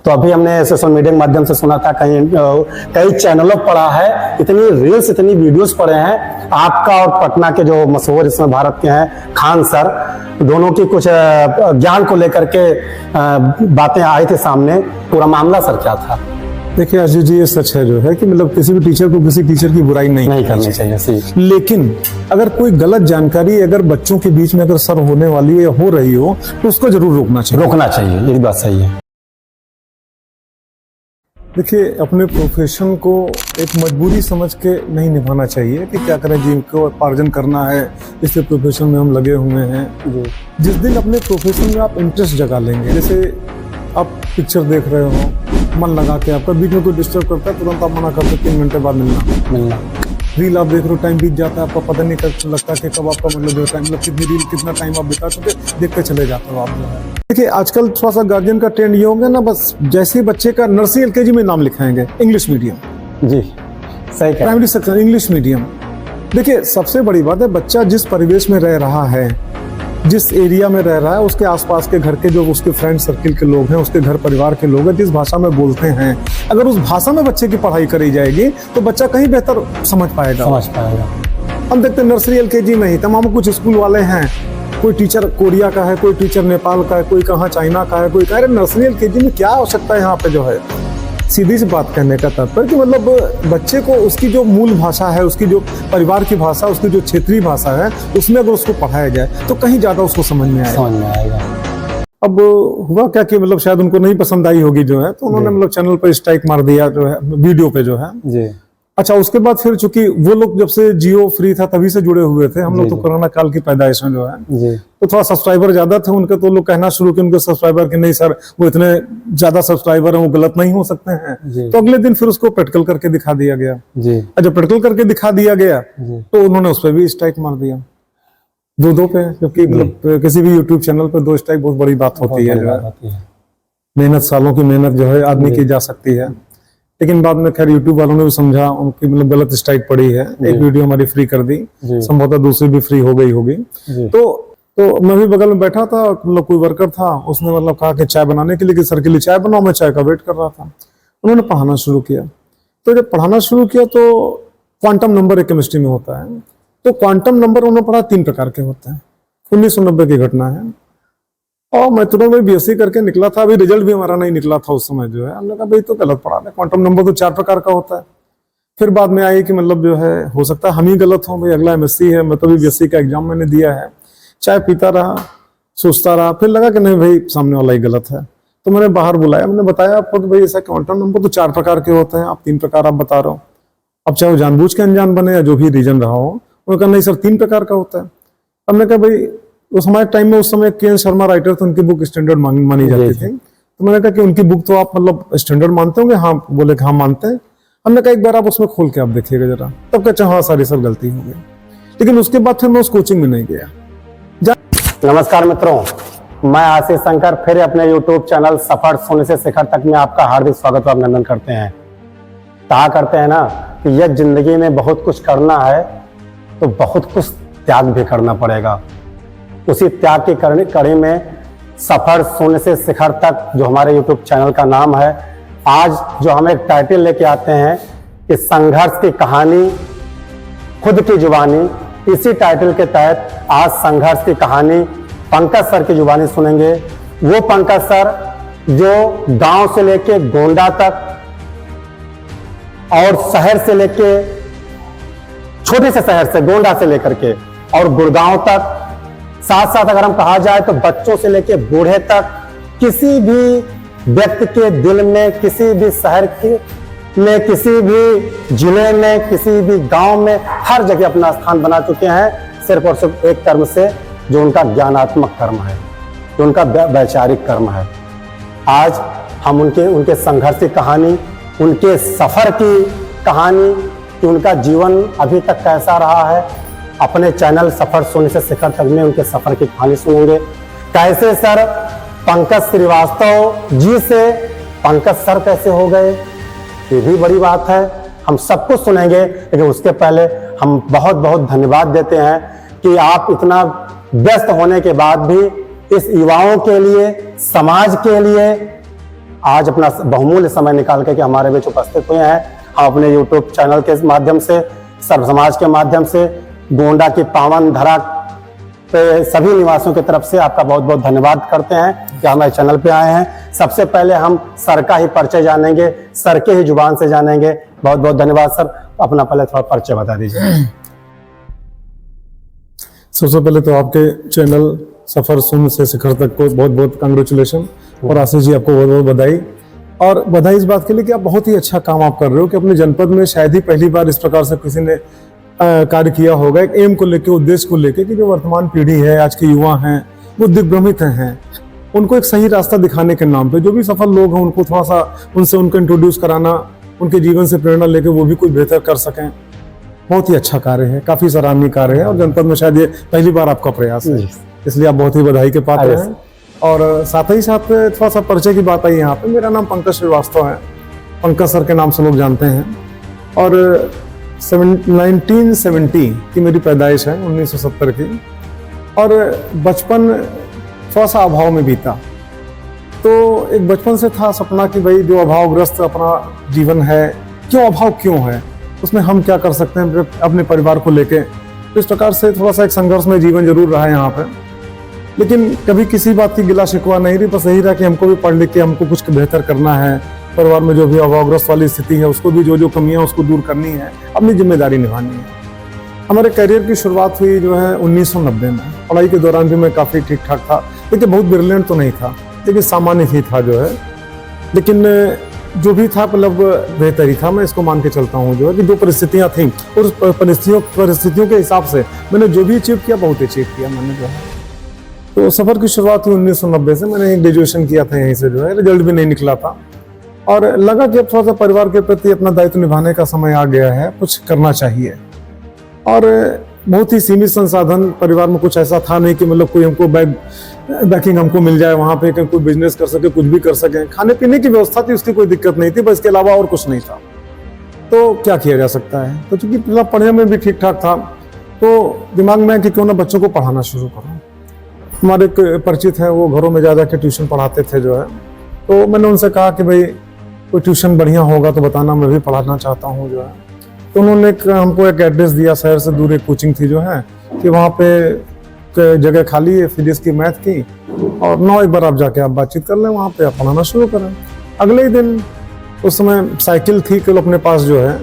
तो अभी हमने सोशल मीडिया के माध्यम से सुना था, कई चैनलों पर पढ़ा है, इतनी रील्स इतनी वीडियोस पड़े हैं आपका और पटना के जो मशहूर इसमें भारत के हैं खान सर, दोनों की कुछ ज्ञान को लेकर के बातें आई थी सामने। पूरा मामला सर क्या था? देखिए आशीष जी, ये सच है जो है कि मतलब किसी भी टीचर को किसी टीचर की बुराई नहीं करनी चाहिए। लेकिन अगर कोई गलत जानकारी अगर बच्चों के बीच में अगर सर होने वाली है या हो रही हो तो उसको जरूर रोकना चाहिए। ये बात सही है। देखिए, अपने प्रोफेशन को एक मजबूरी समझ के नहीं निभाना चाहिए कि क्या करें जी, इनको उपार्जन करना है, इसलिए प्रोफेशन में हम लगे हुए हैं। जिस दिन अपने प्रोफेशन में आप इंटरेस्ट जगा लेंगे, जैसे आप पिक्चर देख रहे हो, मन लगा के आपका बीच में कोई डिस्टर्ब करता है, तुरंत आप मना करते 3 घंटे बाद मिलना। रील आप देख रहे हो, टाइम बीत जाता है, आपको पता नहीं लगता कि कब आपका मतलब जो टाइम, मतलब कितनी रील कितना टाइम आप बिता चुके, देखते चले जाते हो आप जो है। देखिए, आजकल थोड़ा सा गार्जियन का ट्रेंड ये होगा ना, बस जैसे ही बच्चे का नर्सरी LKG में नाम लिखाएंगे इंग्लिश मीडियम। जी सही। Primary section English medium. देखिए, सबसे बड़ी बात है, बच्चा जिस परिवेश में रह रहा है, जिस एरिया में रह रहा है, उसके आसपास के घर के जो उसके फ्रेंड सर्किल के लोग हैं, उसके घर परिवार के लोग हैं, जिस भाषा में बोलते हैं, अगर उस भाषा में बच्चे की पढ़ाई करी जाएगी तो बच्चा कहीं बेहतर समझ पाएगा। हम देखते हैं नर्सरी LKG में ही तमाम कुछ स्कूल वाले हैं, कोई टीचर कोरिया का है, कोई टीचर नेपाल का है, कोई कहाँ चाइना का है, कोई कह रहे नर्सरी LKG में क्या आवश्यकता है यहाँ पे जो है। सीधी सी बात कहने का तात्पर्य कि मतलब बच्चे को उसकी जो मूल भाषा है, उसकी जो परिवार की भाषा, उसकी जो क्षेत्रीय भाषा है, उसमें अगर उसको पढ़ाया जाए तो कहीं ज्यादा उसको समझ में आएगा। अब हुआ क्या कि मतलब शायद उनको नहीं पसंद आई होगी जो है, तो उन्होंने मतलब चैनल पर स्ट्राइक मार दिया जो है, वीडियो पे जो है जी। अच्छा, उसके बाद फिर चूंकि वो लोग जब से जियो फ्री था तभी से जुड़े हुए थे, हम लोग तो कोरोना काल की पैदाइश में जो है जी। तो थोड़ा सब्सक्राइबर ज्यादा थे उनके, तो लोग कहना शुरू किए उनके सब्सक्राइबर कि नहीं सर, वो इतने ज्यादा सब्सक्राइबर हैं, वो गलत नहीं हो सकते हैं। तो अगले दिन फिर उसको प्रैक्टिकल करके दिखा दिया गया जी। जब प्रैक्टिकल करके दिखा दिया गया तो उन्होंने उस पर भी स्ट्राइक मार दिया, दो पे, जबकि मतलब किसी भी यूट्यूब चैनल पर 2 स्ट्राइक बहुत बड़ी बात होती है। मेहनत, सालों की मेहनत जो है आदमी की जा सकती है, लेकिन बाद में खैर यूट्यूब वालों ने भी समझा, उनकी मतलब गलत स्ट्राइक पड़ी है, एक वीडियो हमारी फ्री कर दी, संभवतः दूसरी भी फ्री हो गई होगी। तो मैं भी बगल में बैठा था, मतलब कोई वर्कर था, उसने मतलब कहा कि चाय बनाने के लिए कि सर के लिए चाय बनाओ, मैं चाय का वेट कर रहा था। उन्होंने पढ़ाना शुरू किया, तो जब पढ़ाना शुरू किया तो क्वांटम नंबर एक केमिस्ट्री में होता है, तो क्वांटम नंबर उन्होंने पढ़ा 3 प्रकार के होते हैं। 1990 की घटना है और मैं तुरंत BSc करके निकला था, अभी रिजल्ट भी हमारा नहीं निकला था उस समय जो है। हमने कहा भाई तो गलत पढ़ा है, क्वांटम नंबर तो 4 प्रकार का होता है। फिर बाद में आई कि मतलब जो है हो सकता है हम ही गलत हों, भाई अगला MSc है, मैं तो भी BSc का एग्जाम मैंने दिया है। चाय पीता रहा, सोचता रहा, फिर लगा कि नहीं भाई सामने वाला ही गलत है, तो मैंने बाहर बुलाया, मैंने बताया आपको तो भाई ऐसा क्वांटम नंबर तो 4 प्रकार के होते हैं, आप 3 प्रकार आप बता रहे हो। अब चाहे वो जानबूझ के अनजान बने या जो भी रीजन रहा हो, उन्होंने कहा नहीं सर 3 प्रकार का होता है। हमने कहा भाई उस हमारे टाइम में, उस समय KN शर्मा राइटर थे, उनकी बुक स्टैंडर्ड मानी जाती थी, तो मैंने कहा कि उनकी बुक तो आप मतलब स्टैंडर्ड मानते होंगे? हाँ, बोले कि हाँ मानते हैं। हमने कहा एक बार आप उसमें खोल के आप देखिएगा जरा, तब कहते हाँ सारी सर गलती हो गई। लेकिन उसके बाद फिर मैं उस कोचिंग में नहीं गया। नमस्कार मित्रों, मैं आशीष शंकर फिर अपने YouTube चैनल सफर सोने से शिखर तक में आपका हार्दिक स्वागत और अभिनंदन करते हैं। कहा करते हैं ना कि यह जिंदगी में बहुत कुछ करना है तो बहुत कुछ त्याग भी करना पड़ेगा। उसी त्याग की कड़ी में सफर शून्य से शिखर तक, जो हमारे YouTube चैनल का नाम है, आज जो हम एक टाइटल लेके आते हैं कि संघर्ष की कहानी खुद की जुबानी, इसी टाइटल के तहत आज संघर्ष की कहानी पंकज सर की जुबानी सुनेंगे। वो पंकज सर जो गांव से लेके गोंडा तक और शहर से लेके, छोटे से शहर से गोंडा से लेकर के और गुड़गांव तक, साथ साथ अगर हम कहा जाए तो बच्चों से लेके बूढ़े तक, किसी भी व्यक्ति के दिल में, किसी भी शहर में, किसी भी जिले में, किसी भी गांव में, हर जगह अपना स्थान बना चुके हैं, सिर्फ और सिर्फ एक कर्म से, जो उनका ज्ञानात्मक कर्म है, जो उनका वैचारिक कर्म है। आज हम उनके संघर्ष की कहानी, उनके सफर की कहानी, कि उनका जीवन अभी तक कैसा रहा है, अपने चैनल सफर शून्य से शिखर तक में उनके सफर की कहानी सुनेंगे। कैसे सर पंकज श्रीवास्तव जी से पंकज सर कैसे हो गए, ये भी बड़ी बात है, हम सब कुछ सुनेंगे। लेकिन उसके पहले हम बहुत बहुत धन्यवाद देते हैं कि आप इतना व्यस्त होने के बाद भी इस युवाओं के लिए, समाज के लिए आज अपना बहुमूल्य समय निकाल के हमारे बीच उपस्थित हुए हैं। हम अपने YouTube चैनल के माध्यम से, सर्व समाज के माध्यम से, गोंडा की पावन धरा पे सभी निवासियों की तरफ से आपका बहुत बहुत धन्यवाद करते हैं कि हमारे चैनल पे आए हैं। सबसे पहले हम सर का ही परिचय जानेंगे, सर के ही जुबान से जानेंगे। बहुत बहुत धन्यवाद सर। अपना पहले थोड़ा परिचय बता दीजिए। सबसे पहले तो आपके चैनल सफर शून्य से शिखर तक को बहुत बहुत कांग्रेचुलेशन, और आशीष जी आपको बहुत बहुत बधाई। और बधाई इस बात के लिए कि आप बहुत ही अच्छा काम आप कर रहे हो कि अपने जनपद में शायद ही पहली बार इस प्रकार से किसी ने कार्य किया होगा, एक एम को लेकर, उद्देश्य को लेकर कि जो वर्तमान पीढ़ी है, आज के युवा हैं, वो दिग्भ्रमित हैं, उनको एक सही रास्ता दिखाने के नाम पे जो भी सफल लोग हैं उनको थोड़ा सा उनको इंट्रोड्यूस कराना, उनके जीवन से प्रेरणा लेकर वो भी कुछ बेहतर कर सकें। बहुत ही अच्छा कार्य है, काफी सराहनीय कार्य है, और जनपद में शायद ये पहली बार आपका प्रयास है, इसलिए आप बहुत ही बधाई के पात्र हैं। और साथ ही साथ थोड़ा सा परिचय की बात आई यहाँ पे। मेरा नाम पंकज श्रीवास्तव है, पंकज सर के नाम से लोग जानते हैं। और 1970 की मेरी पैदाइश है, 1970 की। और बचपन थोड़ा सा अभाव में बीता, तो एक बचपन से था सपना कि भाई जो अभावग्रस्त अपना जीवन है, क्यों अभाव क्यों है, उसमें हम क्या कर सकते हैं अपने परिवार को लेके। तो इस प्रकार से थोड़ा सा एक संघर्ष में जीवन जरूर रहा है यहाँ पे, लेकिन कभी किसी बात की गिला शिकवा नहीं रही। बस यही रहा कि हमको भी पढ़ लिख के हमको कुछ बेहतर करना है, परिवार में जो भी अभावग्रस्त वाली स्थिति है उसको भी जो कमियां उसको दूर करनी है, अपनी जिम्मेदारी निभानी है। हमारे करियर की शुरुआत हुई जो है 1990 में। पढ़ाई के दौरान भी मैं काफ़ी ठीक ठाक था, लेकिन बहुत ब्रिलियंट तो नहीं था, लेकिन सामान्य ही था जो है। लेकिन जो भी था मतलब बेहतर ही था, मैं इसको मान के चलता हूँ जो है कि जो परिस्थितियाँ थी उस परिस्थितियों के हिसाब से मैंने जो भी अचीव किया बहुत अचीव किया मैंने जो है। तो सफ़र की शुरुआत हुई 1990 से। मैंने ग्रेजुएशन किया था यहीं से जो है, रिजल्ट भी नहीं निकला था, और लगा कि अब थोड़ा सा परिवार के प्रति अपना दायित्व निभाने का समय आ गया है, कुछ करना चाहिए। और बहुत ही सीमित संसाधन, परिवार में कुछ ऐसा था नहीं कि मतलब कोई हमको बैकिंग हमको मिल जाए वहाँ पे, कि कोई बिजनेस कर सके, कुछ भी कर सके। खाने पीने की व्यवस्था थी, उसकी कोई दिक्कत नहीं थी, बस इसके अलावा और कुछ नहीं था। तो क्या किया जा सकता है, तो चूंकि पढ़ने में भी ठीक ठाक था, तो दिमाग में कि क्यों ना बच्चों को पढ़ाना शुरू करूँ। हमारे एक परिचित है, वो घरों में ज़्यादा के ट्यूशन पढ़ाते थे जो है। तो मैंने उनसे कहा कि भाई कोई ट्यूशन बढ़िया होगा तो बताना, मैं भी पढ़ाना चाहता हूँ जो है। तो उन्होंने हमको एक एड्रेस दिया, शहर से दूर एक कोचिंग थी जो है, कि वहाँ पे जगह खाली है फिजिक्स की, मैथ की, और 9 एक बार आप जाके आप बातचीत कर लें, वहाँ पे आप पढ़ाना शुरू करें। अगले ही दिन, उस समय साइकिल थी केवल अपने पास जो है,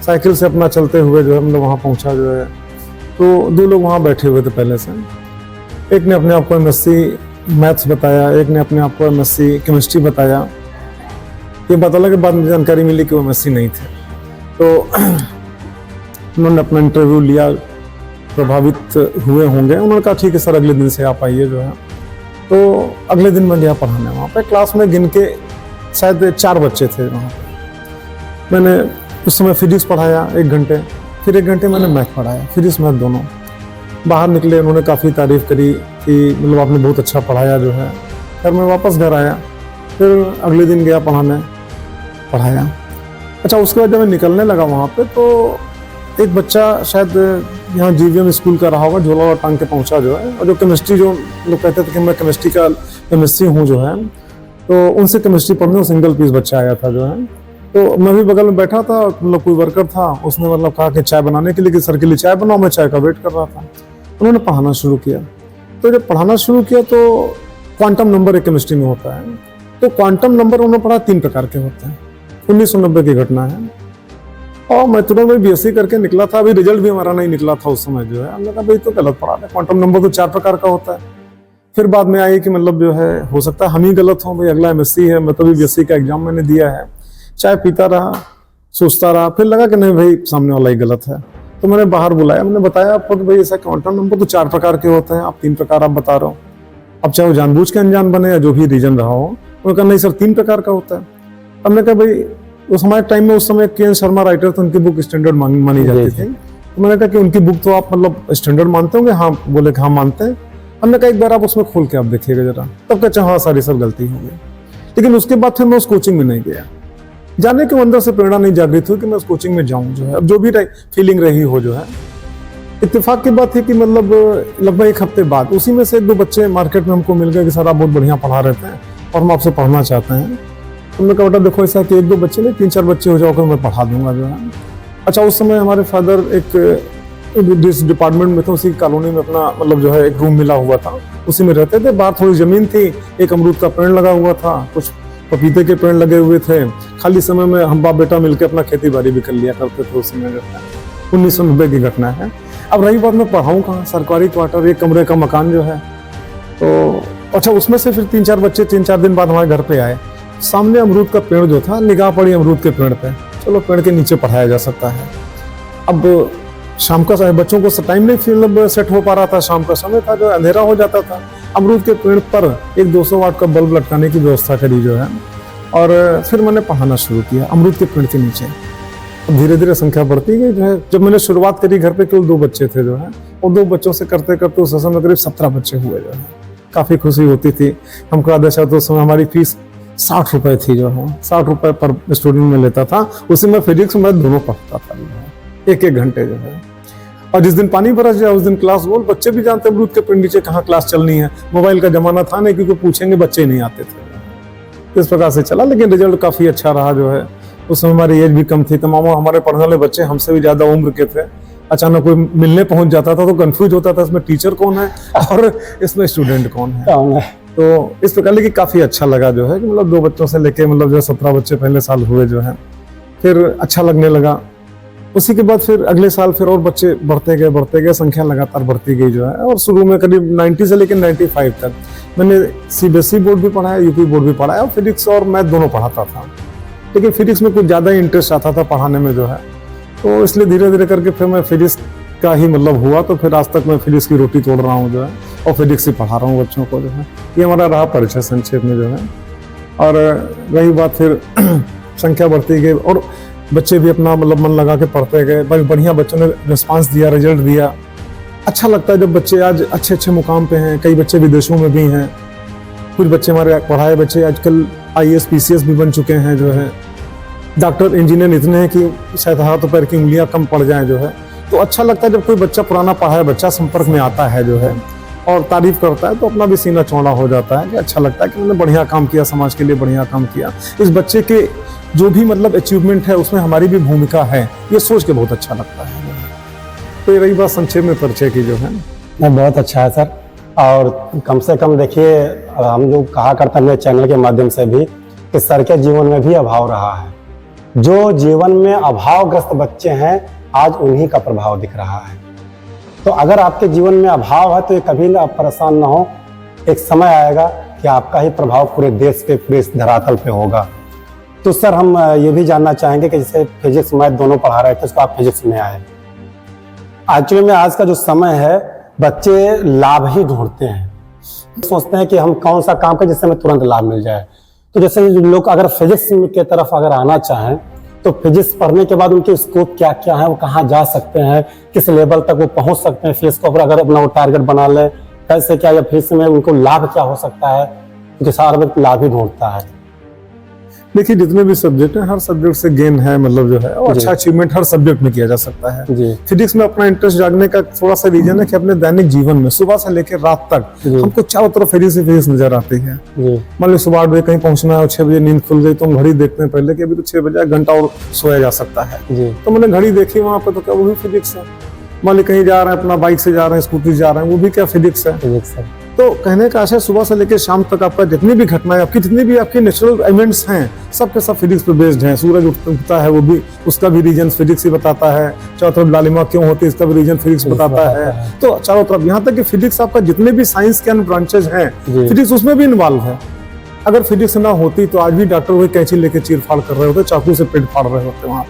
साइकिल से अपना चलते हुए जो है हम लोग वहाँ पहुँचा जो है। तो 2 लोग वहाँ बैठे हुए थे पहले से, एक ने अपने आप को MSc मैथ्स बताया, एक ने अपने आप को MSc केमिस्ट्री बताया। ये पता लगा, बाद में जानकारी मिली कि वो MSc नहीं थे। तो उन्होंने अपना इंटरव्यू लिया, प्रभावित हुए होंगे। उन्होंने कहा ठीक है सर, अगले दिन से आप आइए जो है। तो अगले दिन मैं गया पढ़ाने वहाँ पे। क्लास में गिन के शायद 4 बच्चे थे वहाँ पे। मैंने उस समय फिजिक्स पढ़ाया 1 घंटे, फिर 1 घंटे मैंने मैथ पढ़ाया, फिजिक्स मैथ दोनों। बाहर निकले, उन्होंने काफ़ी तारीफ़ करी कि मतलब आपने बहुत अच्छा पढ़ाया जो है। फिर मैं वापस घर आया, फिर अगले दिन गया पढ़ाया। अच्छा, उसके बाद जब मैं निकलने लगा वहाँ पे, तो एक बच्चा शायद यहाँ GVM स्कूल का रहा होगा, झोला वाला टांग के पहुँचा जो है। और जो केमिस्ट्री, जो लोग कहते थे कि मैं केमिस्ट्री का MSc हूँ जो है, तो उनसे केमिस्ट्री पढ़ने सिंगल पीस बच्चा आया था जो है। तो मैं भी बगल में बैठा था, मतलब कोई वर्कर था, उसने मतलब कहा कि चाय बनाने के लिए, कि सर के लिए चाय बनाओ। मैं चाय का वेट कर रहा था। उन्होंने पढ़ाना शुरू किया। तो जब पढ़ाना शुरू किया तो क्वांटम नंबर एक केमिस्ट्री में होता है। तो क्वांटम नंबर उन्होंने पढ़ा 3 प्रकार के होते हैं। 1990 की घटना है, और मैं तुरंत में BSc करके निकला था। अभी रिजल्ट भी हमारा नहीं निकला था उस समय जो है। हमने कहा भाई तो गलत पढ़ा है, क्वांटम नंबर तो 4 प्रकार का होता है। फिर बाद में आई कि मतलब जो है हो सकता है हम ही गलत हों, भाई अगला MSc है, मैं तो भी BSc का एग्जाम मैंने दिया है। चाय पीता रहा, सोचता रहा, फिर लगा कि नहीं भाई सामने वाला ही गलत है। तो मैंने बाहर बुलाया, मैंने बताया आपको कि भाई ऐसा क्वांटम नंबर तो 4 प्रकार के होते हैं, आप 3 प्रकार आप बता रहे हो। अब चाहे वो जानबूझ के अनजान बने या जो भी रीजन रहा हो। उन्होंने कहा नहीं सर 3 प्रकार का होता है। हमने कहा भाई उस हमारे टाइम में, उस समय KN शर्मा राइटर थे, उनकी बुक स्टैंडर्ड मानी जाती थी। तो मैंने कहा कि उनकी बुक तो आप मतलब स्टैंडर्ड मानते होंगे? हाँ, बोले कि हाँ मानते हैं। हमने कहा एक बार आप उसमें खोल के आप देखिएगा जरा। तब कहते हाँ सारी सर गलती हो गई। लेकिन उसके बाद फिर मैं उस कोचिंग में नहीं गया, जाने के अंदर से प्रेरणा नहीं जागृत हुई कि मैं उस कोचिंग में जाऊं जो है। अब जो भी फीलिंग रही हो जो है। इत्तेफाक की बात है कि मतलब लगभग 1 हफ्ते बाद उसी में से 1-2 बच्चे मार्केट में हमको मिल गए कि सर आप बहुत बढ़िया पढ़ा रहे हैं और हम आपसे पढ़ना चाहते हैं। तो मैं कहा बेटा देखो ऐसा कि 1-2 बच्चे नहीं 3-4 बच्चे हो जाओगे मैं पढ़ा दूंगा जो है। अच्छा उस समय हमारे फादर एक जिस डिपार्टमेंट में थे उसी कॉलोनी में अपना मतलब जो है एक रूम मिला हुआ था, उसी में रहते थे। बाहर थोड़ी जमीन थी, एक अमरूद का पेड़ लगा हुआ था, कुछ पपीते के पेड़ लगे हुए थे। खाली समय में हम बाप बेटा मिलकर अपना खेती बाड़ी भी कर लिया करते थे। उस समय जो है 1990 की घटना है। अब रही बात मैं पढ़ाऊँ कहाँ, सरकारी क्वार्टर 1 कमरे का मकान जो है। तो अच्छा उसमें से फिर 3-4 बच्चे 3-4 दिन बाद हमारे घर पे आए। सामने अमरूद का पेड़ जो था, निगाह पड़ी अमरूद के पेड़ पे, चलो पेड़ के नीचे पढ़ाया जा सकता है। अब शाम का बच्चों को टाइम नहीं मतलब सेट हो पा रहा था, शाम का समय था जो अंधेरा हो जाता था। अमरूद के पेड़ पर एक 200 वाट का बल्ब लटकाने की व्यवस्था करी जो है, और फिर मैंने पढ़ाना शुरू किया अमरूद के पेड़ के नीचे। अब धीरे धीरे संख्या बढ़ती गई जो है। जब मैंने शुरुआत करी घर पे केवल 2 बच्चे थे जो है, और 2 बच्चों से करते करते उस समय करीब 17 बच्चे हुए जो है। काफी खुशी होती थी हमको। आदेशा तो उस समय हमारी फीस 60 रुपए थी जो है, 60 रुपए पर स्टूडेंट में लेता था। उसी में फिजिक्स में दोनों पढ़ता था जो है, 1-1 घंटे जो है। और जिस दिन पानी बरस जाए उस दिन क्लास बोल, बच्चे भी जानते अमरूद के पेड़ नीचे कहाँ क्लास चलनी है। मोबाइल का जमाना था नहीं, क्योंकि पूछेंगे बच्चे नहीं आते थे। इस प्रकार से चला, लेकिन रिजल्ट काफी अच्छा रहा जो है। उस समय हमारी एज भी कम थी, तमाम हमारे पढ़ने वाले बच्चे हमसे भी ज्यादा उम्र के थे। अचानक कोई मिलने पहुंच जाता था तो कंफ्यूज होता था इसमें टीचर कौन है और इसमें स्टूडेंट कौन है। तो इस प्रकार लेकिन काफी अच्छा लगा जो है कि मतलब 2 बच्चों से लेके मतलब जो 17 बच्चे पहले साल हुए जो है, फिर अच्छा लगने लगा। उसी के बाद फिर अगले साल फिर और बच्चे बढ़ते गए, संख्या लगातार बढ़ती गई जो है। और शुरू में करीब 90 से लेकर 95 तक मैंने CBSE बोर्ड भी पढ़ाया, यूपी बोर्ड भी पढ़ाया, और फिजिक्स और मैथ दोनों पढ़ाता था। लेकिन फिजिक्स में कुछ ज़्यादा ही इंटरेस्ट आता था पढ़ाने में जो है, तो इसलिए धीरे धीरे करके फिर मैं फिजिक्स का ही मतलब हुआ। तो फिर आज तक मैं फिजिक्स की रोटी तोड़ रहा हूँ जो है, और फिजिक्स ही पढ़ा रहा हूँ बच्चों को जो है। ये हमारा रहा परिचय संक्षेप में जो है। और रही बात फिर संख्या बढ़ती गई और बच्चे भी अपना मतलब मन लगा के पढ़ते गए। बढ़िया बच्चों ने रिस्पांस दिया, रिजल्ट दिया। अच्छा लगता है जब बच्चे आज अच्छे अच्छे मुकाम पे हैं। कई बच्चे विदेशों में भी हैं, कुछ बच्चे हमारे पढ़ाए बच्चे आजकल IAS PCS भी बन चुके हैं जो है। डॉक्टर इंजीनियर इतने हैं कि शायद हाथ पैर की उंगलियां कम पड़ जाएं जो है। तो अच्छा लगता है जब कोई बच्चा पुराना पढ़ा है बच्चा संपर्क में आता है जो है और तारीफ करता है, तो अपना भी सीना चौड़ा हो जाता है कि अच्छा लगता है कि मैंने बढ़िया काम किया, समाज के लिए बढ़िया काम किया। इस बच्चे के जो भी मतलब अचीवमेंट है उसमें हमारी भी भूमिका है, ये सोच के बहुत अच्छा लगता है। तो ये रही बात संक्षेप में परिचय की जो है। बहुत अच्छा है सर। और कम से कम देखिए, हम जो कहा करते हैं चैनल के माध्यम से भी कि सर के जीवन में भी अभाव रहा है। जो जीवन में अभावग्रस्त बच्चे हैं आज उन्हीं का प्रभाव दिख रहा है। तो अगर आपके जीवन में अभाव है तो ये कभी ना आप परेशान ना हो, एक समय आएगा कि आपका ही प्रभाव पूरे देश पे, पूरे धरातल पे होगा। तो सर हम ये भी जानना चाहेंगे कि जैसे फिजिक्स मैथ दोनों पढ़ा रहे थे, उसको आप फिजिक्स में आए। एक्चुअली में आज का जो समय है बच्चे लाभ ही ढूंढते हैं, सोचते हैं कि हम कौन सा काम करें जिससे हमें तुरंत लाभ मिल जाए। तो जैसे लोग अगर फिजिक्स के तरफ अगर आना चाहें तो फिजिक्स पढ़ने के बाद उनके स्कोप क्या क्या है, वो कहाँ जा सकते हैं, किस लेवल तक वो पहुंच सकते हैं, फेस को अगर अपना वो टारगेट बना लें, कैसे क्या, या फेस में उनको लाभ क्या हो सकता है, क्योंकि सारा वक्त लाभ ही ढूंढता है। देखिए जितने भी सब्जेक्ट हैं हर सब्जेक्ट से गेन है मतलब जो है, और अच्छा अचीवमेंट हर सब्जेक्ट में किया जा सकता है। फिजिक्स में अपना इंटरेस्ट जागने का थोड़ा सा रीजन है कि अपने दैनिक जीवन में सुबह से लेकर रात तक हमको चारों तरफ फिजिक्स नजर आती है। मान लो सुबह 8 बजे कहीं पहुंचना है, 6 बजे नींद खुल गई तो हम घड़ी देखते हैं पहले कि अभी तो 6 बजे, घंटा और सोया जा सकता है। तो मैंने घड़ी देखी वहां पर, तो क्या वो भी फिजिक्स है। मान लो कहीं जा रहे हैं, अपना बाइक से जा रहे हैं, स्कूटी जा रहे हैं, वो भी क्या फिजिक्स है। तो कहने का आशय सुबह से लेकर शाम तक आपका जितनी भी घटनाएं, आपकी जितनी भी आपकी नेचुरल इवेंट्स हैं, सब के सब फिजिक्स पे बेस्ड हैं। सूरज उगता है वो भी, उसका भी रीजन फिजिक्स ही बताता है। चारों तरफ लालिमा क्यों होती है, इसका भी रीजन फिजिक्स बताता है। तो चारों तरफ यहाँ तक कि फिजिक्स आपका जितने भी साइंस के अन्य ब्रांचेज हैं फिजिक्स उसमें भी इन्वॉल्व है। अगर फिजिक्स ना होती तो आज भी डॉक्टर वही कैंची लेके चीर फाड़ कर रहे होते, चाकू से पेट फाड़ रहे होते वहां।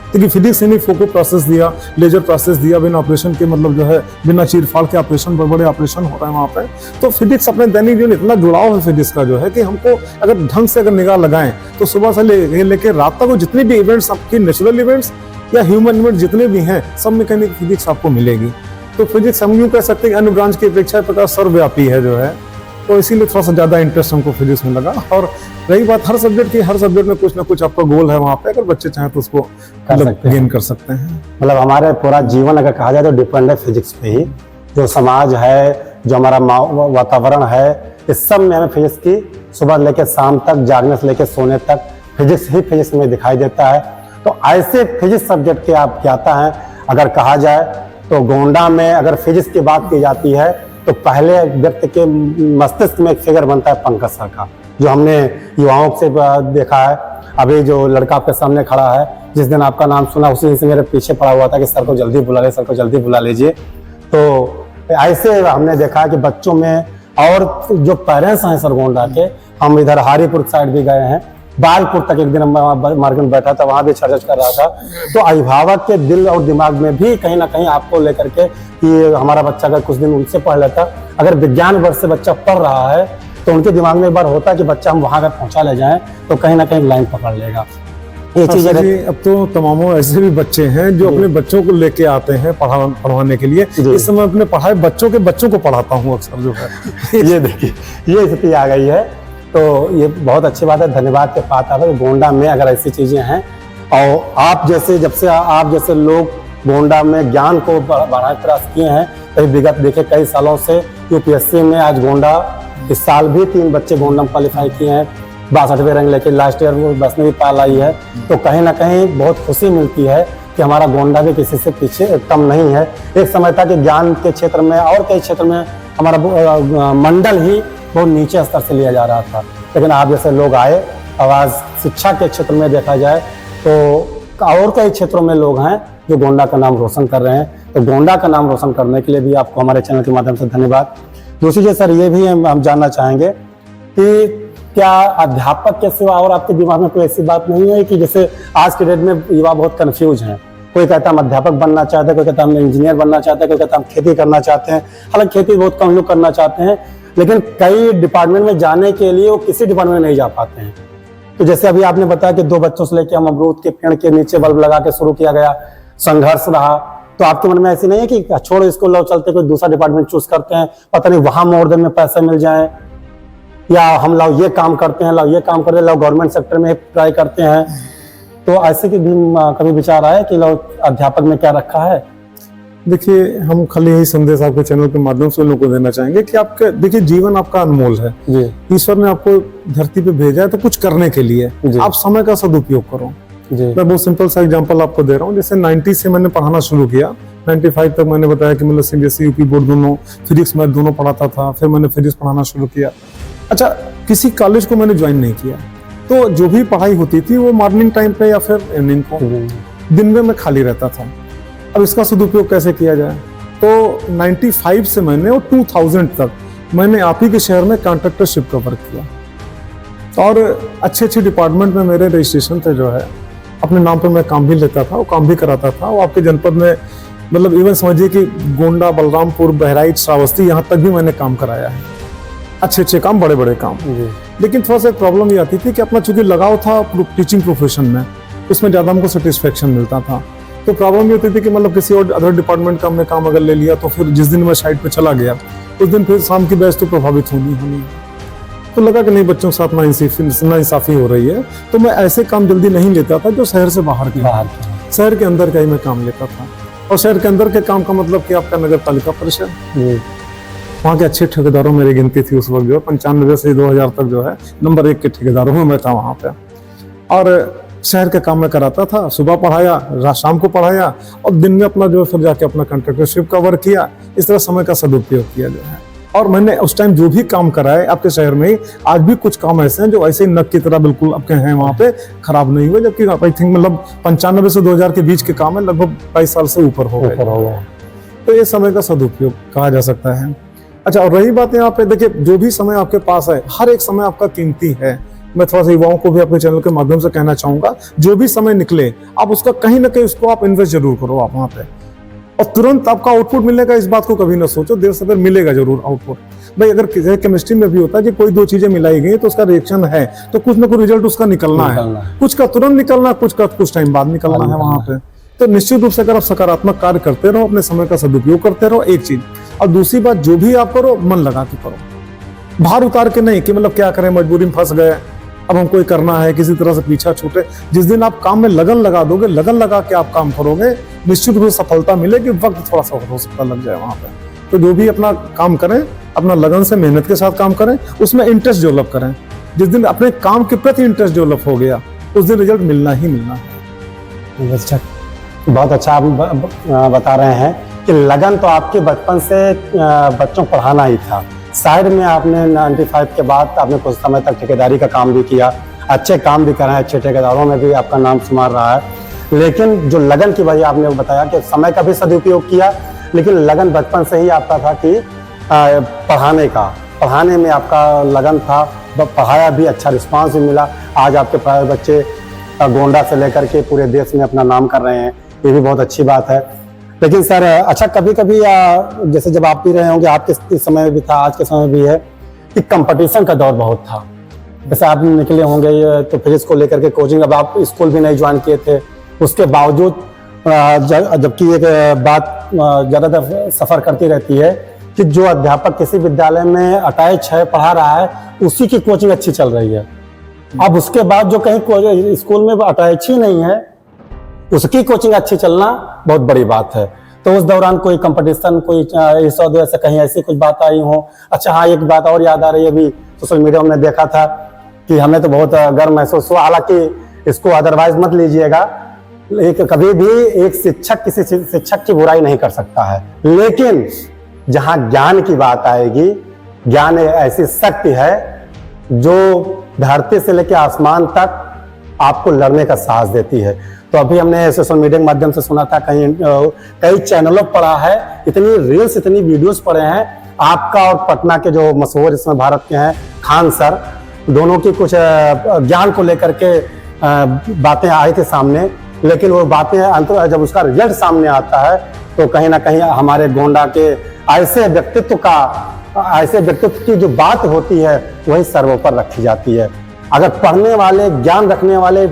क्योंकि फिजिक्स ने फोको प्रोसेस दिया, लेजर प्रोसेस दिया, बिना ऑपरेशन के मतलब जो है बिना चीर फाड़ के ऑपरेशन, बड़े ऑपरेशन हो रहे हैं वहाँ पे। तो फिजिक्स अपने दैनिक जीवन इतना जुड़ाव है फिजिक्स का जो है कि हमको अगर ढंग से अगर निगाह लगाएं तो सुबह से लेकर रात तक जितने भी इवेंट्स, आपकी नेचुरल इवेंट्स या ह्यूमन इवेंट्स जितने भी हैं, सब में कहीं फिजिक्स आपको मिलेगी। तो फिजिक्स हम यूँ कह सकते हैं अन्य ब्रांच की अपेक्षा प्रकार सर्वव्यापी है जो है। तो इसीलिए थोड़ा सा ज्यादा इंटरेस्ट हमको फिजिक्स में लगा। और रही बात हर सब्जेक्ट की, हर सब्जेक्ट में कुछ ना कुछ आपका गोल है वहाँ पे, अगर बच्चे चाहें तो उसको गेन कर सकते हैं। मतलब हमारे पूरा जीवन अगर कहा जाए तो डिपेंड है फिजिक्स पे ही। जो समाज है, जो हमारा वातावरण है, इस सब में हमें फिजिक्स की सुबह लेकर शाम तक, जागने से लेकर सोने तक फिजिक्स ही फिजिक्स में दिखाई देता है। तो ऐसे फिजिक्स सब्जेक्ट के आप ज्ञाता हैं। अगर कहा जाए तो गोंडा में अगर फिजिक्स की बात की जाती है तो पहले व्यक्ति के मस्तिष्क में एक फिगर बनता है पंकज सर का, जो हमने युवाओं से देखा है। अभी जो लड़का आपके सामने खड़ा है, जिस दिन आपका नाम सुना उसी दिन से मेरे पीछे पड़ा हुआ था कि सर को जल्दी बुला ले, सर को जल्दी बुला लीजिए। तो ऐसे हमने देखा कि बच्चों में, और जो पेरेंट्स हैं सर गोंडा के, हम इधर हारीपुर साइड भी गए हैं, बालपुर तक एक दिन मार्केट में बैठा था, वहां भी चर्चा कर रहा था। तो अभिभावक के दिल और दिमाग में भी कहीं ना कहीं आपको लेकर के कि हमारा बच्चा अगर कुछ दिन उनसे पढ़ लेता, अगर विज्ञान वर्ग से बच्चा पढ़ रहा है तो उनके दिमाग में एक बार होता है कि बच्चा हम वहां अगर पहुंचा ले जाएं तो कहीं ना कहीं लाइन पकड़ लेगा। ये चीज अब तो तमामों ऐसे भी बच्चे हैं जो अपने बच्चों को लेके आते हैं पढ़वाने के लिए। इस समय अपने पढ़ाए बच्चों के बच्चों को पढ़ाता हूँ अक्सर जो है। ये देखिए ये स्थिति आ गई है। तो ये बहुत अच्छी बात है, धन्यवाद के पात्र है। गोंडा में अगर ऐसी चीजें हैं और आप जैसे जब से आप जैसे लोग गोंडा में ज्ञान को बढ़ाने का प्रयास किए हैं, कई विगत देखे कई सालों से यूपीएससी में आज गोंडा इस साल भी 3 बच्चे गोंडा में क्वालिफाई किए हैं, 62वें रैंक लेके लास्ट ईयर वो बस में भी पाल आई है। तो कहीं ना कहीं बहुत खुशी मिलती है कि हमारा गोंडा भी किसी से पीछे कम नहीं है। एक समय था कि ज्ञान के क्षेत्र में और कई क्षेत्र में हमारा मंडल ही बहुत नीचे स्तर से लिया जा रहा था, लेकिन आप जैसे लोग आए, आवाज शिक्षा के क्षेत्र में देखा जाए तो और कई क्षेत्रों में लोग हैं जो गोंडा का नाम रोशन कर रहे हैं। तो गोंडा का नाम रोशन करने के लिए भी आपको हमारे चैनल के माध्यम से धन्यवाद। दूसरी चीज सर ये भी हम जानना चाहेंगे कि क्या अध्यापक के सिवा और आपके दिमाग में कोई ऐसी बात नहीं है कि जैसे आज के डेट में युवा बहुत कंफ्यूज हैं, कोई कहता हम अध्यापक बनना चाहते हैं, कोई कहता हम इंजीनियर बनना चाहते हैं, कोई कहता हम खेती करना चाहते हैं। हालांकि खेती बहुत कम लोग करना चाहते हैं, लेकिन कई डिपार्टमेंट में जाने के लिए वो किसी डिपार्टमेंट में नहीं जा पाते हैं। तो जैसे अभी आपने बताया कि 2 बच्चों से लेकर हम अमरूद के पेड़ के नीचे बल्ब लगा के शुरू किया गया, संघर्ष रहा, तो आपके मन में ऐसी नहीं है कि छोड़ो इसको, लो चलते कोई दूसरा डिपार्टमेंट चूज करते हैं, पता नहीं वहां मोर देन में पैसे मिल जाए, या हम लाओ ये काम करते हैं, लाओ ये काम करते हैं, लाओ गवर्नमेंट सेक्टर में ट्राई करते हैं। तो ऐसे की भी कभी विचार आया कि लाओ अध्यापक में क्या रखा है? देखिए, हम खाली यही संदेश आपके चैनल के माध्यम से लोगों को देना चाहेंगे कि आपके देखिए जीवन आपका अनमोल है। ईश्वर ने आपको धरती पे भेजा है तो कुछ करने के लिए, आप समय का सदुपयोग करो। मैं बहुत सिंपल सा एग्जांपल आपको दे रहा हूँ। जैसे 90 से मैंने पढ़ाना शुरू किया, 95 तक मैंने बताया कि मतलब सीबीएसई यूपी बोर्ड दोनों फिजिक्स मैथ दोनों पढ़ाता था। फिर मैंने फिजिक्स पढ़ाना शुरू किया। अच्छा, किसी कॉलेज को मैंने ज्वाइन नहीं किया, तो जो भी पढ़ाई होती थी वो मॉर्निंग टाइम पे या फिर इवनिंग को, दिन में मैं खाली रहता था। अब इसका सदुपयोग कैसे किया जाए? तो 95 से मैंने और 2000 तक मैंने आप ही के शहर में कॉन्ट्रैक्टरशिप का वर्क किया और अच्छे डिपार्टमेंट में मेरे रजिस्ट्रेशन थे जो है, अपने नाम पर मैं काम भी लेता था, वो काम भी कराता था। वो आपके जनपद में मतलब इवन समझिए कि गोंडा, बलरामपुर, बहराइच, श्रावस्ती, यहाँ तक भी मैंने काम कराया है। अच्छे काम, बड़े काम। लेकिन थोड़ा सा प्रॉब्लम ये आती थी कि अपना चूंकि लगाव था टीचिंग प्रोफेशन में, उसमें ज़्यादा हमको सेटिस्फेक्शन मिलता था। तो प्रॉब्लम ये होती थी कि मतलब किसी और अदर डिपार्टमेंट का हमने काम अगर ले लिया तो फिर जिस दिन मैं साइड पे चला गया उस दिन फिर शाम की बैच तो प्रभावित होनी। तो लगा कि नहीं, बच्चों के साथ नाइंसाफी हो रही है, तो मैं ऐसे काम जल्दी नहीं लेता था जो शहर से बाहर शहर के अंदर का ही मैं काम लेता था। और शहर के अंदर के काम का मतलब कि आपका नगर पालिका परिषद, वहाँ के अच्छे ठेकेदारों मेरी गिनती थी उस वक्त जो है 95 से 2000 तक जो है नंबर 1 के ठेकेदारों में मैं था वहाँ पे। और शहर का काम मैं कराता था, सुबह पढ़ाया, शाम को पढ़ाया और दिन में अपना जो फिर जाके अपना कॉन्ट्रैक्टरशिप का वर्क किया। इस तरह समय का सदुपयोग किया जो है। और मैंने उस टाइम जो भी काम कराए आपके शहर में ही, आज भी कुछ काम ऐसे हैं जो ऐसे ही नक की तरह बिल्कुल आपके हैं वहाँ पे, खराब नहीं हुए। जबकि आई थिंक मतलब 95 से 2000 के बीच के काम है, लगभग 22 साल से ऊपर हो गए। तो ये समय का सदुपयोग कहा जा सकता है। अच्छा, और रही बात यहाँ पे, देखिए जो भी समय आपके पास है, हर एक समय आपका कीमती है। मैं थोड़ा सा युवाओं को भी अपने चैनल के माध्यम से कहना चाहूंगा, जो भी समय निकले आप उसका कहीं ना कहीं उसको आप इन्वेस्ट जरूर करो आप वहाँ पे, और तुरंत आपका आउटपुट मिलेगा इस बात को कभी ना सोचो, देर से देर मिलेगा जरूर आउटपुट। भाई अगर केमिस्ट्री में भी होता है कि कोई 2 चीजें मिलाई गई तो उसका रिएक्शन है तो कुछ ना कुछ रिजल्ट उसका निकलना है, कुछ का तुरंत निकलना, कुछ का कुछ टाइम बाद निकलना है वहां पे। तो निश्चित रूप से अगर आप सकारात्मक कार्य करते रहो, अपने समय का सदुपयोग करते रहो, एक चीज। और दूसरी बात, जो भी आप करो मन लगा के करो, बाहर उतार के नहीं कि मतलब क्या करें, मजबूरी में फंस गए, अब हमको करना है, किसी तरह से पीछा छूटे। जिस दिन आप काम में लगन लगा दोगे, लगन लगा के आप काम करोगे, निश्चित रूप से सफलता मिलेगी। वक्त थोड़ा सा हो सकता लग जाए वहां पे। तो जो भी अपना काम करें, अपना लगन से मेहनत के साथ काम करें, उसमें इंटरेस्ट डेवलप करें। जिस दिन अपने काम के प्रति इंटरेस्ट डेवलप हो गया, उस दिन रिजल्ट मिलना ही मिलना है। अच्छा, बहुत अच्छा आप बता रहे हैं कि लगन तो आपके बचपन से बच्चों को पढ़ाना ही था। साइड में आपने 95 के बाद आपने कुछ समय तक ठेकेदारी का काम भी किया, अच्छे काम भी कर रहे हैं, अच्छे ठेकेदारों में भी आपका नाम शुमार रहा है। लेकिन जो लगन की वजह आपने बताया कि समय का भी सदुपयोग किया, लेकिन लगन बचपन से ही आपका था कि पढ़ाने में आपका लगन था, पढ़ाया भी, अच्छा रिस्पांस भी मिला। आज आपके प्राय बच्चे गोंडा से लेकर के पूरे देश में अपना नाम कर रहे हैं, ये भी बहुत अच्छी बात है। लेकिन सर अच्छा, कभी कभी जैसे जब आप भी रहे होंगे, आपके समय में भी था, आज के समय भी है कि कंपटीशन का दौर बहुत था। जैसे आप निकले होंगे तो फिजिक्स को लेकर के कोचिंग, अब आप स्कूल भी नहीं ज्वाइन किए थे, उसके बावजूद जबकि एक बात ज़्यादातर सफ़र करती रहती है कि जो अध्यापक किसी विद्यालय में अटैच है, पढ़ा रहा है, उसी की कोचिंग अच्छी चल रही है। अब उसके बाद जो कहीं स्कूल में अटैच ही नहीं है, उसकी कोचिंग अच्छी चलना बहुत बड़ी बात है। तो उस दौरान कोई कंपटीशन, कोई इस वजह से कहीं ऐसी कुछ बात आई हो? अच्छा हाँ, एक बात और याद आ रही है, अभी सोशल मीडिया में देखा था कि हमें तो बहुत गर्व महसूस हुआ। हालांकि इसको अदरवाइज मत लीजिएगा, कभी भी एक शिक्षक किसी शिक्षक की बुराई नहीं कर सकता है, लेकिन जहां ज्ञान की बात आएगी, ज्ञान ऐसी शक्ति है जो धरती से लेकर आसमान तक आपको लड़ने का साहस देती है। तो अभी हमने सोशल मीडिया के माध्यम से सुना था, कई चैनलों पर पढ़ा है, इतनी रील्स, इतनी वीडियोस पढ़े हैं, आपका और पटना के जो मशहूर इसमें भारत के हैं खान सर, दोनों की कुछ ज्ञान को लेकर के बातें आई थी सामने। लेकिन वो बातें जब उसका रिजल्ट सामने आता है तो कहीं ना कहीं हमारे गोंडा के ऐसे व्यक्तित्व की जो बात होती है वही सर्वोपर रखी जाती है। अगर पढ़ने वाले, ज्ञान रखने वाले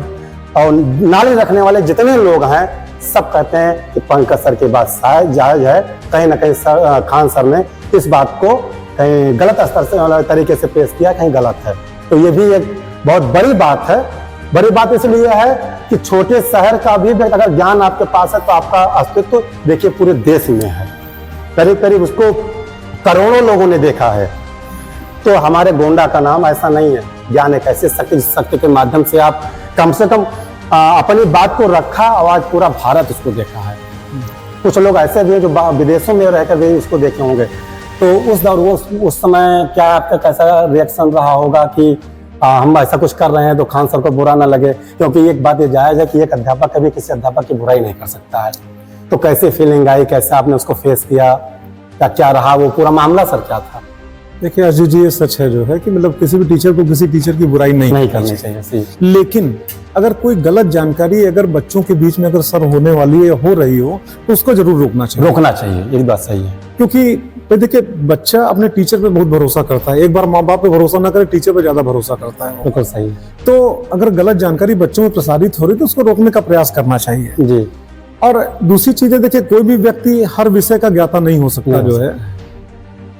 और नॉलेज रखने वाले जितने लोग हैं, सब कहते हैं कि पंकज सर की बात जायज है। कहीं ना कहीं खान सर ने इस बात को कहीं गलत स्तर से तरीके से पेश किया, कहीं गलत है। तो ये भी एक बहुत बड़ी बात है। बड़ी बात इसलिए है कि छोटे शहर का भी अगर ज्ञान आपके पास है तो आपका अस्तित्व देखिए पूरे देश में है, करीब करीब उसको करोड़ों लोगों ने देखा है। तो हमारे गोंडा का नाम ऐसा नहीं है, ज्ञान एक ऐसी शक्ति के माध्यम से आप कम से कम अपनी बात को रखा, और आज पूरा भारत उसको देखा है। कुछ लोग ऐसे भी हैं जो विदेशों में रहकर भी उसको देखे होंगे। तो उस समय क्या आपका कैसा रिएक्शन रहा होगा कि हम ऐसा कुछ कर रहे हैं तो खान सर को बुरा ना लगे? क्योंकि एक बात ये जायज है कि एक अध्यापक कभी किसी अध्यापक की बुराई नहीं कर सकता है। तो कैसे फीलिंग आई, कैसे आपने उसको फेस किया, क्या रहा वो पूरा मामला सर, क्या था? देखिए अजीत जी, ये सच है जो है कि मतलब किसी भी टीचर को किसी टीचर की बुराई नहीं करनी चाहिए। लेकिन अगर कोई गलत जानकारी अगर बच्चों के बीच में अगर सर होने वाली है या हो रही हो तो उसको जरूर रोकना चाहिए। एक बात सही है, क्योंकि देखिए बच्चा अपने टीचर पे बहुत भरोसा करता है। एक बार माँ बाप पे भरोसा ना करे, टीचर पे ज्यादा भरोसा करता है। बिल्कुल सही है। तो अगर गलत जानकारी बच्चों में प्रसारित हो रही तो उसको रोकने का प्रयास करना चाहिए जी। और दूसरी चीज है, देखिए कोई भी व्यक्ति हर विषय का ज्ञाता नहीं हो सकता जो है।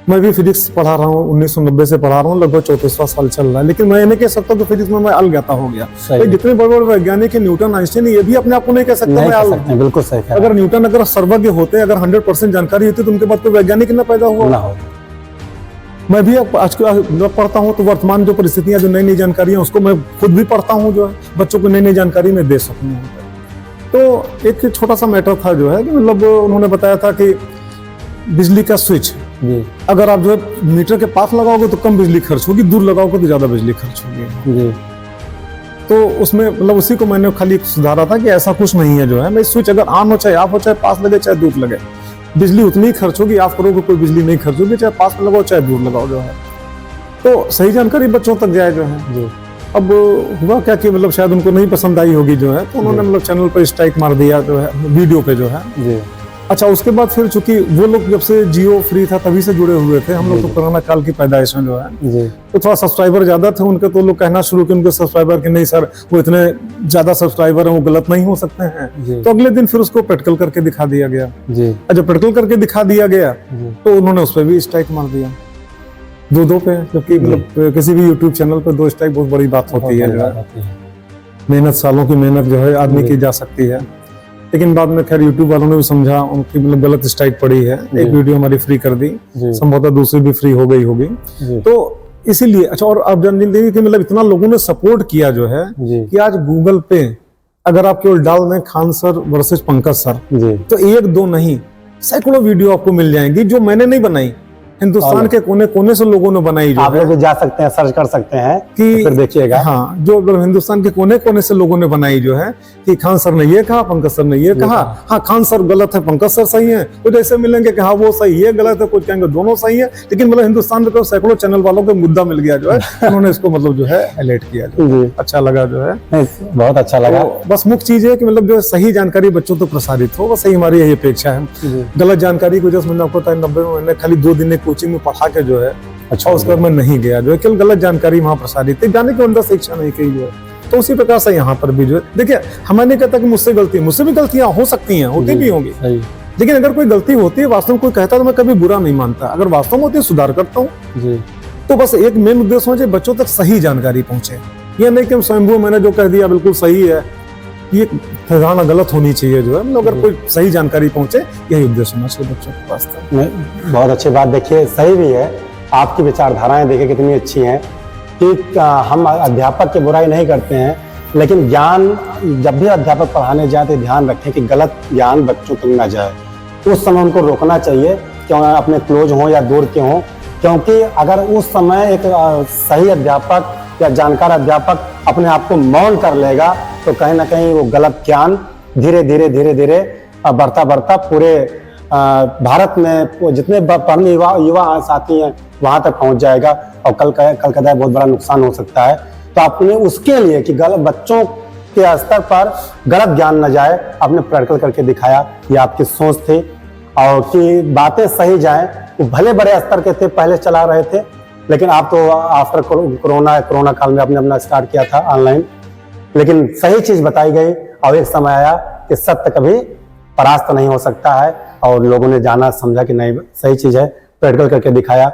मैं भी फिजिक्स पढ़ा रहा हूँ, 1990 से पढ़ा रहा हूँ, लगभग 34वां साल चल रहा है, लेकिन मैं ये नहीं कह सकता कि फिजिक्स में मैं अलज्ञाता हो गया। जितने बड़े बड़े वैज्ञानिक है, न्यूटन, आइंस्टाइन, ये भी अपने आप को नहीं कह सकते। बिल्कुल सही। अगर न्यूटन अगर सर्वज्ञ होते, अगर 100% जानकारी होती तो उनके बाद कोई वैज्ञानिक न पैदा हुआ। मैं भी आज पढ़ता हूँ तो वर्तमान जो परिस्थितियां, जो नई नई जानकारियां, उसको मैं खुद भी पढ़ता हूँ जो है, बच्चों को नई नई जानकारी में दे सकूँ। तो एक छोटा सा मैटर था जो है कि मतलब उन्होंने बताया था कि बिजली का स्विच अगर आप जो है मीटर के पास लगाओगे तो कम बिजली खर्च होगी, दूर लगाओगे तो ज्यादा बिजली खर्च होगी। तो उसमें मतलब उसी को मैंने खाली सुधारा था कि ऐसा कुछ नहीं है जो है। मैं स्विच अगर ऑन हो, चाहे ऑफ हो, चाहे पास लगे चाहे दूर लगे, बिजली उतनी ही खर्च होगी। ऑफ करोगे कोई बिजली नहीं खर्च होगी, चाहे पास में लगाओ चाहे दूर लगाओ जो है। तो सही जानकारी बच्चों तक जाए जो है। अब हुआ क्या कि मतलब शायद उनको नहीं पसंद आई होगी जो है, तो उन्होंने मतलब चैनल पर स्ट्राइक मार दिया जो है, वीडियो पे जो है। अच्छा, उसके बाद फिर चूंकि वो लोग जब से जियो फ्री था तभी से जुड़े हुए थे, हम लोग तो कोरोना काल की पैदाइश में जो है, तो थोड़ा सब्सक्राइबर ज्यादा थे उनके, तो लोग कहना शुरू किए उनके सब्सक्राइबर कि नहीं सर वो इतने ज्यादा सब्सक्राइबर हैं वो गलत नहीं हो सकते हैं। तो अगले दिन फिर उसको प्रैक्टिकल करके दिखा दिया गया। जब प्रैक्टिकल करके दिखा दिया गया तो उन्होंने उस पर भी स्ट्राइक मार दिया, दो पे। जबकि मतलब किसी भी यूट्यूब चैनल पर 2 स्ट्राइक बहुत बड़ी बात होती है। मेहनत, सालों की मेहनत जो है आदमी की जा सकती है। लेकिन बाद में खैर यूट्यूब वालों ने भी समझा, उनकी मतलब गलत स्ट्राइक पड़ी है, एक वीडियो हमारी फ्री कर दी, संभवतः दूसरी भी फ्री हो गई होगी। तो इसीलिए अच्छा, और अब जान लीजिए कि मतलब इतना लोगों ने सपोर्ट किया जो है जी। कि आज गूगल पे अगर आप केवल डाल दें Khan sir versus Pankaj sir, जी। तो एक दो नहीं सैकड़ों वीडियो आपको मिल जाएंगी जो मैंने नहीं बनाई, हिंदुस्तान के कोने कोने से लोगों ने बनाई जो आप है, लोग जा सकते हैं, सर्च कर सकते हैं कि तो फिर देखिएगा। हाँ, जो मतलब हिंदुस्तान के कोने कोने से लोगों ने बनाई जो है कि खान सर ने ये कहा, पंकज सर ने ये कहा, हाँ खान सर गलत है, पंकज सर सही है, कुछ ऐसे मिलेंगे कि हाँ वो सही है गलत है, कुछ कहेंगे दोनों सही है, लेकिन मतलब हिंदुस्तान में तो सैकड़ों चैनल वालों को मुद्दा मिल गया जो है, उन्होंने इसको मतलब जो है हाईलाइट किया जो जी। अच्छा लगा जो है। नहीं, बहुत अच्छा लगा। तो बस मुख्य चीज है कि मतलब जो सही जानकारी बच्चों तक प्रसारित हो, बस यही हमारी यही अपेक्षा है। गलत जानकारी की वजह से मैंने आपको बताया 90 में मैंने खाली 2 दिन कोचिंग में पढ़ा के जो है अच्छा, उसके बाद मैं नहीं गया जो है, केवल गलत जानकारी वहां प्रसारित थी, जाने के अंदर से इच्छा नहीं की जो है। तो उसी प्रकार से यहाँ पर भी जो है, देखिए हमें नहीं कहता कि मुझसे गलती, मुझसे भी गलतियां हो सकती हैं, होती भी होंगी, लेकिन अगर कोई गलती होती है वास्तव में कोई कहता तो मैं कभी बुरा नहीं मानता, अगर वास्तव में होती है सुधार करता हूँ। तो बस एक मेन उद्देश्य हो बच्चों तक सही जानकारी पहुंचे, ये नहीं कि हम स्वयंभू मैंने जो कह दिया बिल्कुल सही है, ये धारणा गलत होनी चाहिए जो है, मतलब अगर कोई सही जानकारी पहुंचे यही उद्देश्य होना चाहिए बच्चों के पास। बहुत अच्छी बात, देखिए सही भी है, आपकी विचारधाराएं देखिए कितनी अच्छी हैं कि हम अध्यापक की बुराई नहीं करते हैं, लेकिन ज्ञान जब भी अध्यापक पढ़ाने जाए तो ध्यान रखें कि गलत ज्ञान बच्चों तक न जाए, उस समय उनको रोकना चाहिए, क्यों अपने क्लोज हों या दूर के हों, क्योंकि अगर उस समय एक सही अध्यापक या जानकार अध्यापक अपने आप को मौन कर लेगा तो कहीं ना कहीं वो गलत ज्ञान धीरे धीरे बढ़ता बढ़ता पूरे भारत में जितने पढ़ने युवा साथी हैं वहां तक पहुंच जाएगा और कल का बहुत बड़ा नुकसान हो सकता है। तो आपने उसके लिए कि गलत बच्चों के स्तर पर गलत ज्ञान न जाए, आपने प्रैक्टिकल करके दिखाया, ये आपकी सोच थी, और कि बातें सही जाएं। वो भले बड़े स्तर के थे, पहले चला रहे थे, लेकिन आप तो आफ्टर कोरोना काल में आपने अपना स्टार्ट किया था ऑनलाइन, लेकिन सही चीज बताई गई और एक समय आया कि सत्य कभी परास्त नहीं हो सकता है, और लोगों ने जाना समझा कि नहीं सही चीज है, प्रैक्टिकल करके दिखाया।